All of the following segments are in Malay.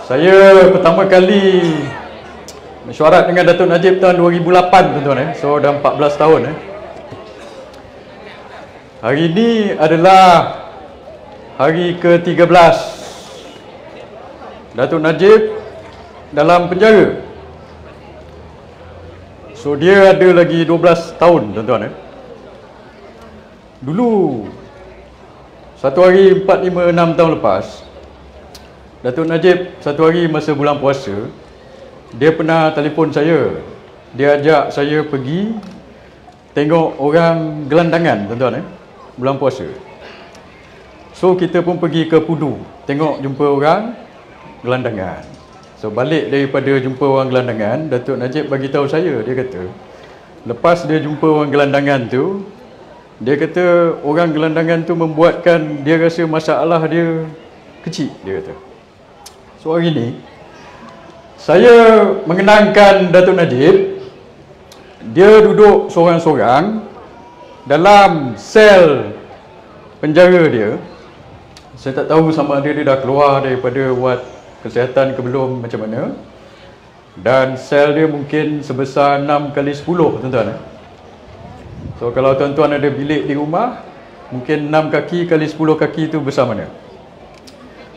Saya pertama kali mesyuarat dengan Datuk Najib tahun 2008 tuan-tuan So dah 14 tahun Hari ini adalah hari ke-13 Datuk Najib dalam penjara. So dia ada lagi 12 tahun tuan-tuan Dulu satu hari 4, 5, 6 tahun lepas, Datuk Najib satu hari masa bulan puasa, dia pernah telefon saya. Dia ajak saya pergi tengok orang gelandangan tuan-tuan bulan puasa. So kita pun pergi ke Pudu, tengok jumpa orang gelandangan. So balik daripada jumpa orang gelandangan, Datuk Najib bagi tahu saya, dia kata lepas dia jumpa orang gelandangan tu, dia kata orang gelandangan tu membuatkan dia rasa masalah dia kecil, dia kata. So hari ni saya mengenangkan Datuk Najib. Dia duduk sorang-sorang dalam sel penjara dia. Saya tak tahu sama ada dia dah keluar daripada wad kesihatan ke belum, macam mana. Dan sel dia mungkin sebesar 6 kali 10 tuan-tuan So kalau tuan-tuan ada bilik di rumah, mungkin 6 kaki kali 10 kaki tu besar mana.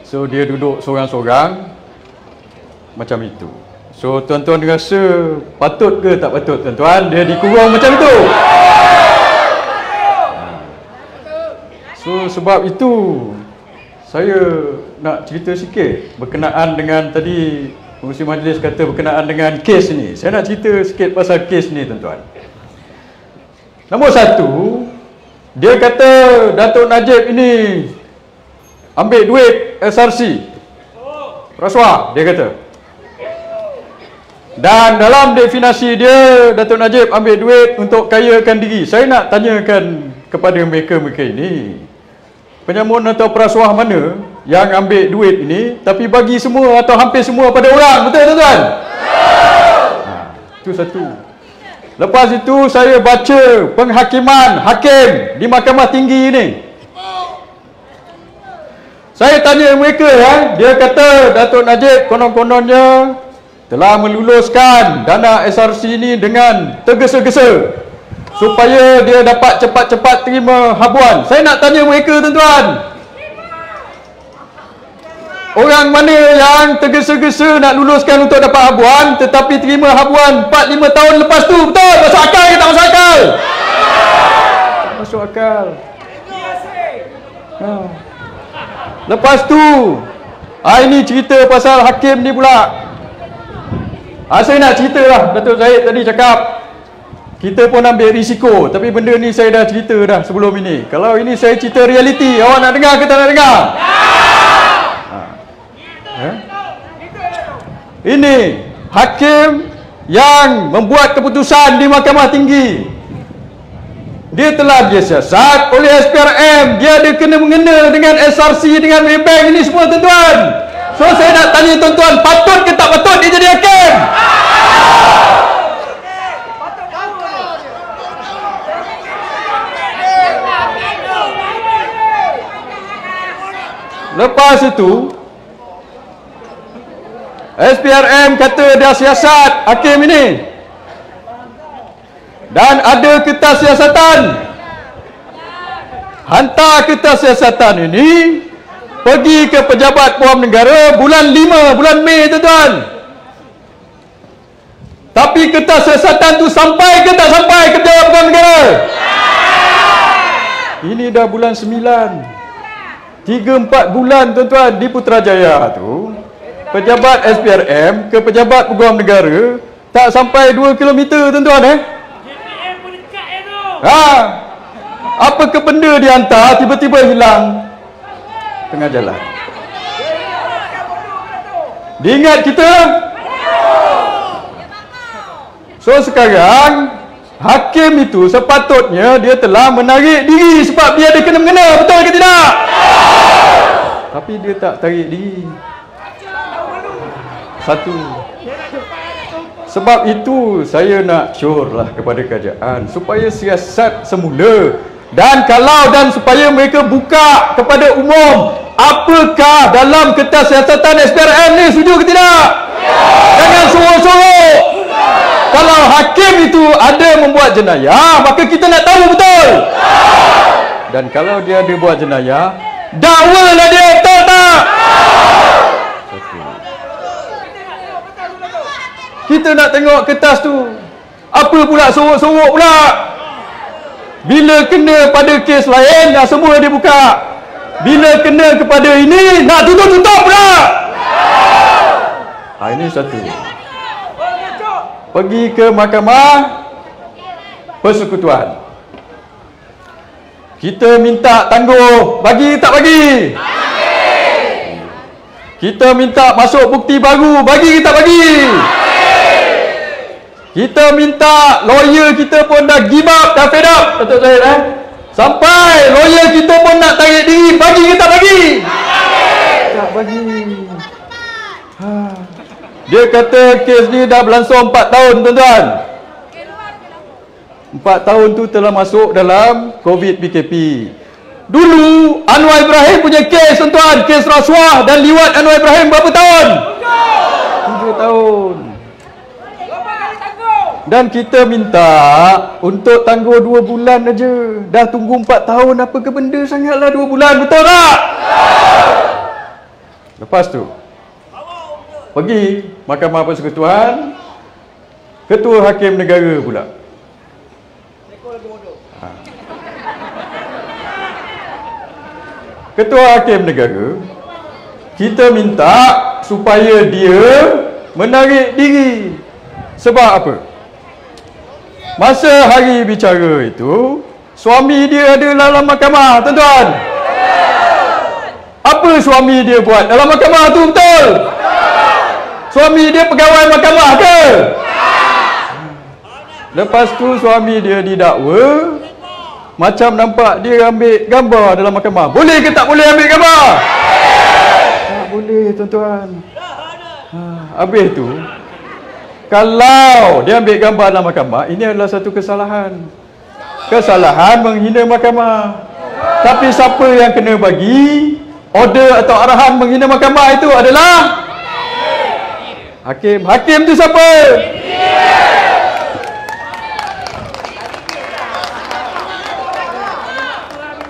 So dia duduk sorang-sorang macam itu. So tuan-tuan rasa patut ke tak patut tuan-tuan dia dikurung macam itu? So sebab itu saya nak cerita sikit berkenaan dengan tadi pengurusi majlis kata berkenaan dengan kes ni. Saya nak cerita sikit pasal kes ni tuan-tuan. Nombor satu, dia kata Datuk Najib ini ambil duit SRC, rasuah, dia kata. Dan dalam definisi dia, Datuk Najib ambil duit untuk kayakan diri. Saya nak tanyakan kepada mereka-mereka ini, penyamun atau perasuah mana yang ambil duit ini tapi bagi semua atau hampir semua pada orang, betul tuan-tuan? Itu satu. Lepas itu saya baca penghakiman hakim di Mahkamah Tinggi ini. Saya tanya mereka dia kata Datuk Najib konon-kononnya telah meluluskan dana SRC ini dengan tergesa-gesa supaya dia dapat cepat-cepat terima habuan. Saya nak tanya mereka tuan-tuan, orang mana yang tergesa-gesa nak luluskan untuk dapat habuan tetapi terima habuan 4-5 tahun lepas tu? Betul? Masuk akal ke tak masuk akal? Masuk akal. Lepas tu ini cerita pasal hakim ni pula. Saya nak cerita lah. Datuk Zahid tadi cakap kita pun ambil risiko, tapi benda ni saya dah cerita dah sebelum ini. Kalau ini saya cerita realiti, awak nak dengar ke tak nak dengar? Ini hakim yang membuat keputusan di Mahkamah Tinggi. Dia telah disiasat oleh SPRM. Dia ada kena mengena dengan SRC, dengan Maybank ini semua tuan-tuan. So saya nak tanya tuan-tuan, patut ke tak patut dia jadi hakim? Lepas itu SPRM kata dia siasat hakim ini, dan ada kertas siasatan. Hantar kertas siasatan ini pergi ke pejabat Pawam Negara bulan 5, bulan Mei tuan-tuan. Tapi kertas siasatan tu sampai ke tak sampai ke pejabat Pawam Negara? Ini dah bulan 9. 3-4 bulan tuan-tuan di Putrajaya tu, pejabat SPRM ke pejabat Peguam Negara tak sampai 2 km tuan-tuan JPM pun dekat tu. Apa ke benda dihantar tiba-tiba hilang tengah jalan. Diingat kita? So sekarang hakim itu sepatutnya dia telah menarik diri sebab dia ada kena mengena, betul ke tidak? Tapi dia tak tarik diri. Satu. Sebab itu saya nak syorlah kepada kerajaan supaya siasat semula, dan supaya mereka buka kepada umum apakah dalam kertas siasatan SPRM ni setuju ke tidak? Jangan sorok-sorok. Kalau hakim itu ada membuat jenayah, maka kita nak tahu betul. Dan kalau dia ada buat jenayah, dakwalah dia, betul tak? Kita nak tengok kertas tu. Apa pula sorok-sorok pula? Bila kena pada kes lain, dah semua dia buka. Bila kena kepada ini, nak tutup-tutup pula. Ini satu. Pergi ke Mahkamah Persekutuan. Kita minta tangguh. Bagi tak bagi? Kita minta masuk bukti baru. Bagi tak bagi? Kita minta lawyer kita pun dah give up, dah fed up, Datuk Zahid sampai lawyer kita pun nak tarik diri. Bagi ke tak bagi? Tak bagi. Dia kata kes ni dah berlangsung 4 tahun, tuan-tuan. 4 tahun tu telah masuk dalam COVID PKP. Dulu Anwar Ibrahim punya kes, tuan-tuan, kes rasuah dan liwat Anwar Ibrahim berapa tahun? 7 tahun. Dan kita minta untuk tangguh 2 bulan aja. Dah tunggu 4 tahun, apa ke benda sangatlah 2 bulan, betul tak? Lepas tu pergi Mahkamah Persekutuan, Ketua Hakim Negara pula. Ketua Hakim Negara, kita minta supaya dia menarik diri. Sebab apa? Masa hari bicara itu, suami dia ada dalam mahkamah, tuan-tuan. Apa suami dia buat dalam mahkamah tu, betul? Suami dia pegawai mahkamah ke? Lepas tu suami dia didakwa, macam nampak dia ambil gambar dalam mahkamah. Boleh ke tak boleh ambil gambar? Tak boleh, tuan-tuan. Habis tu, kalau dia ambil gambar dalam mahkamah, ini adalah satu kesalahan. Kesalahan menghina mahkamah. Tapi siapa yang kena bagi order atau arahan menghina mahkamah itu adalah hakim. Hakim tu siapa?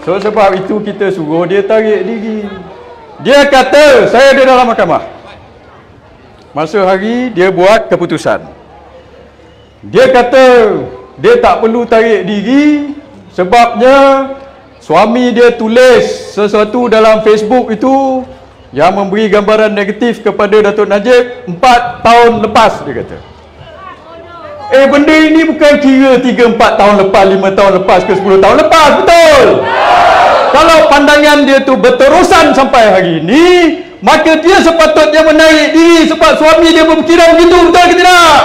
So sebab itu kita suruh dia tarik diri. Dia kata saya ada dalam mahkamah. Masa hari dia buat keputusan, dia kata dia tak perlu tarik diri sebabnya suami dia tulis sesuatu dalam Facebook itu yang memberi gambaran negatif kepada Datuk Najib 4 tahun lepas, dia kata. Benda ini bukan kira 3-4 tahun lepas, 5 tahun lepas ke 10 tahun lepas, betul? Kalau pandangan dia tu berterusan sampai hari ini, maka dia sepatutnya menarik diri sebab suami dia berfikiran begitu, betul ke tidak?